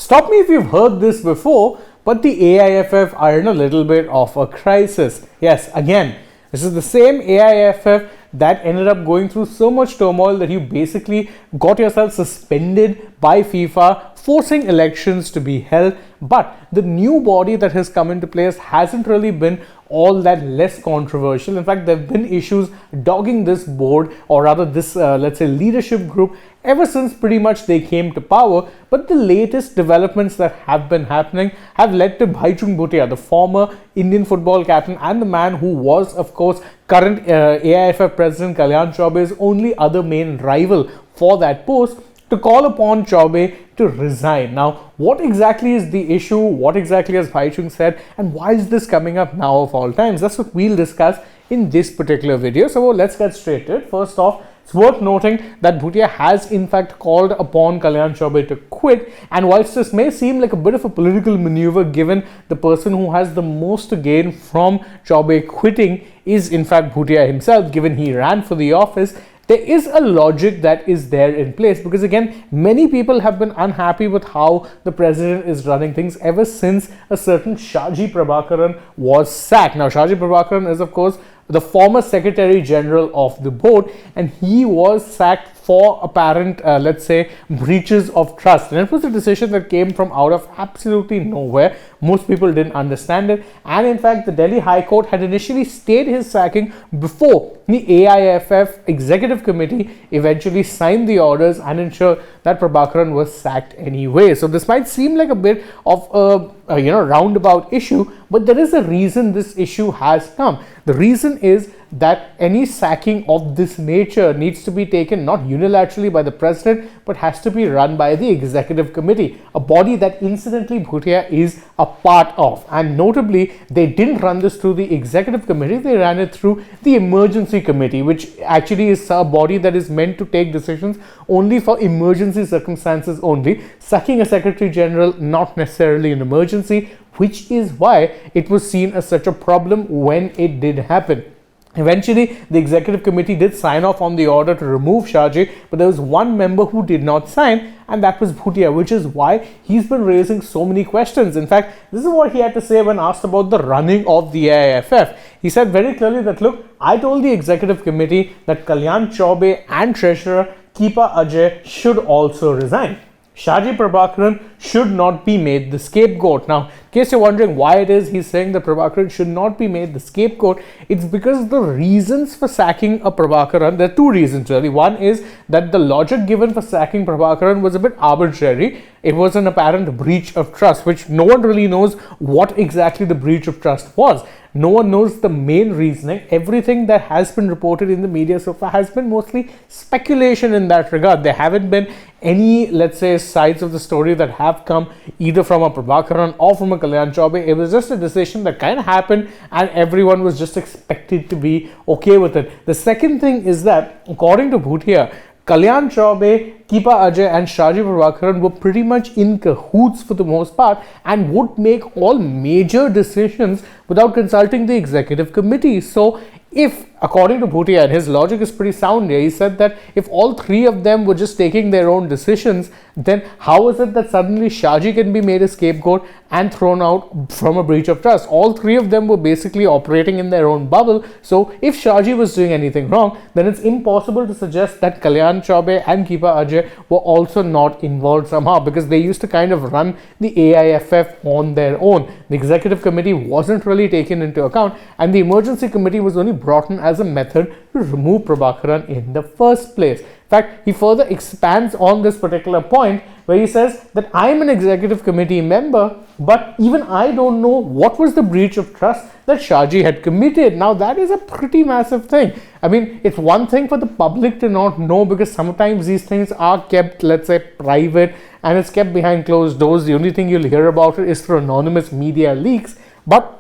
Stop me if you've heard this before, but the AIFF are in a little bit of a crisis. Yes, again, this is the same AIFF that ended up going through so much turmoil that you basically got yourself suspended by FIFA, forcing elections to be held. But the new body that has come into place hasn't really been all that less controversial. In fact, there have been issues dogging this board, or rather this let's say leadership group, ever since pretty much they came to power. But the latest developments that have been happening have led to Bhaichung Bhutia, the former Indian football captain and the man who was, of course, current AIFF president Kalyan Chaube's only other main rival for that post, to call upon Chaube to resign. Now, what exactly is the issue? What exactly has Bhaichung said? And why is this coming up now of all times? That's what we'll discuss in this particular video. So let's get straight to it. First off, it's worth noting that Bhutia has in fact called upon Kalyan Chaube to quit, and whilst this may seem like a bit of a political maneuver given the person who has the most to gain from Chaube quitting is in fact Bhutia himself, given he ran for the office, there is a logic that is there in place, because again, many people have been unhappy with how the president is running things ever since a certain Shaji Prabhakaran was sacked. Now, Shaji Prabhakaran is of course the former Secretary General of the board, and he was sacked for apparent, let's say, breaches of trust. And it was a decision that came from out of absolutely nowhere. Most people didn't understand it. And in fact, the Delhi High Court had initially stayed his sacking before the AIFF Executive Committee eventually signed the orders and ensured that Prabhakaran was sacked anyway. So this might seem like a bit of a roundabout issue, but there is a reason this issue has come. The reason is that any sacking of this nature needs to be taken not unilaterally by the president, but has to be run by the executive committee, a body that incidentally Bhutia is a part of. And notably, they didn't run this through the executive committee, they ran it through the emergency committee, which actually is a body that is meant to take decisions only for emergency circumstances only. Sacking a secretary general, not necessarily an emergency, which is why it was seen as such a problem when it did happen. Eventually, the executive committee did sign off on the order to remove Shaji, but there was one member who did not sign, and that was Bhutia, which is why he's been raising so many questions. In fact, this is what he had to say when asked about the running of the AIFF. He said very clearly that, look, I told the executive committee that Kalyan Chaube and Treasurer Keepa Ajay should also resign. Shaji Prabhakaran should not be made the scapegoat. Now, in case you're wondering why it is he's saying that Prabhakaran should not be made the scapegoat, it's because the reasons for sacking a Prabhakaran, there are two reasons really. One is that the logic given for sacking Prabhakaran was a bit arbitrary. It was an apparent breach of trust, which no one really knows what exactly the breach of trust was. No one knows the main reasoning. Everything that has been reported in the media so far has been mostly speculation in that regard. There haven't been any, let's say, sides of the story that have come either from a Prabhakaran or from a Kalyan Chaube. It was just a decision that kind of happened and everyone was just expected to be okay with it. The second thing is that, according to Bhutia, Kalyan Chaube, Keepa Ajay and Shaji Prabhakaran were pretty much in cahoots for the most part and would make all major decisions without consulting the executive committee. So if, according to Bhutia, and his logic is pretty sound here, he said that if all three of them were just taking their own decisions, then how is it that suddenly Shaji can be made a scapegoat and thrown out from a breach of trust? All three of them were basically operating in their own bubble. So if Shaji was doing anything wrong, then it's impossible to suggest that Kalyan Chaube and Keepa Ajay were also not involved somehow, because they used to kind of run the AIFF on their own. The executive committee wasn't really taken into account, and the emergency committee was only brought in as a method to remove Prabhakaran in the first place. In fact, he further expands on this particular point where he says that I'm an executive committee member, but even I don't know what was the breach of trust that Shaji had committed. Now, that is a pretty massive thing. I mean, it's one thing for the public to not know, because sometimes these things are kept, let's say, private, and it's kept behind closed doors. The only thing you'll hear about it is through anonymous media leaks. But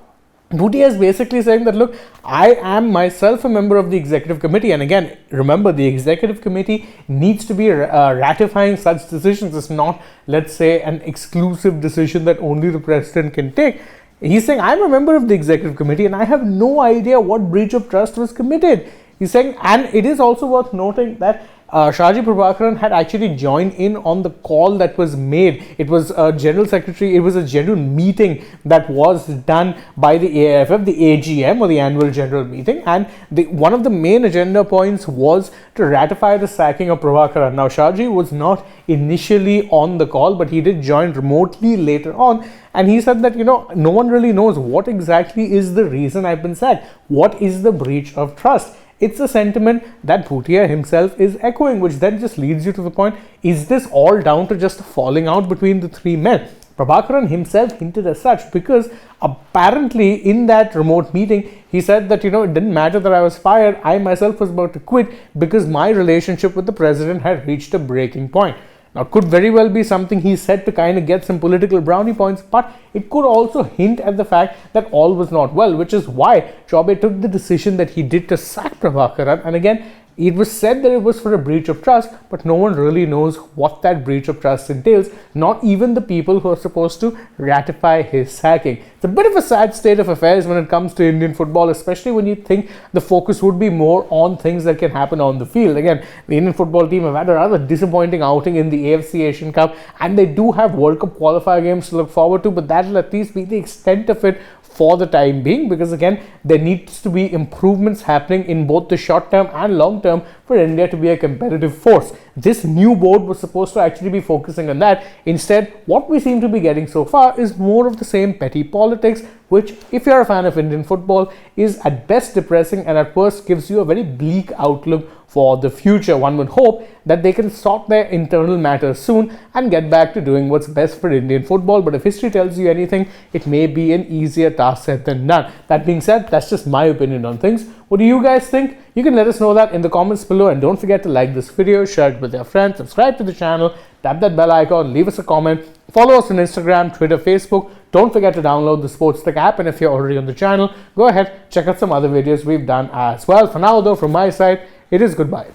Bhutia is basically saying that, look, I am myself a member of the executive committee. And again, remember, the executive committee needs to be ratifying such decisions. It's not, let's say, an exclusive decision that only the president can take. He's saying, I'm a member of the executive committee and I have no idea what breach of trust was committed. He's saying, and it is also worth noting that Shaji Prabhakaran had actually joined in on the call that was made. It was a general secretary, it was a general meeting that was done by the AIFF, the AGM, or the annual general meeting, and one of the main agenda points was to ratify the sacking of Prabhakaran. Now, Shaji was not initially on the call, but he did join remotely later on, and he said that, no one really knows what exactly is the reason I've been sacked. What is the breach of trust? It's a sentiment that Bhutia himself is echoing, which then just leads you to the point, is this all down to just a falling out between the three men? Prabhakaran himself hinted as such, because apparently in that remote meeting, he said that, it didn't matter that I was fired, I myself was about to quit because my relationship with the president had reached a breaking point. Now, it could very well be something he said to kind of get some political brownie points, but it could also hint at the fact that all was not well, which is why Chaubey took the decision that he did to sack Prabhakaran. And again, it was said that it was for a breach of trust, but no one really knows what that breach of trust entails, not even the people who are supposed to ratify his sacking. It's a bit of a sad state of affairs when it comes to Indian football, especially when you think the focus would be more on things that can happen on the field. Again, the Indian football team have had a rather disappointing outing in the AFC Asian Cup, and they do have World Cup qualifier games to look forward to, but that'll at least be the extent of it for the time being, because again, there needs to be improvements happening in both the short term and long term for India to be a competitive force. This new board was supposed to actually be focusing on that. Instead, what we seem to be getting so far is more of the same petty politics, which, if you're a fan of Indian football, is at best depressing and at worst gives you a very bleak outlook for the future. One would hope that they can sort their internal matters soon and get back to doing what's best for Indian football. But if history tells you anything, it may be an easier task said than done. That being said, that's just my opinion on things. What do you guys think? You can let us know that in the comments below, and don't forget to like this video, share it with your friends, subscribe to the channel, tap that bell icon, leave us a comment, follow us on Instagram, Twitter, Facebook. Don't forget to download the SportsTech app, and if you're already on the channel, go ahead, check out some other videos we've done as well. For now though, from my side, it is goodbye.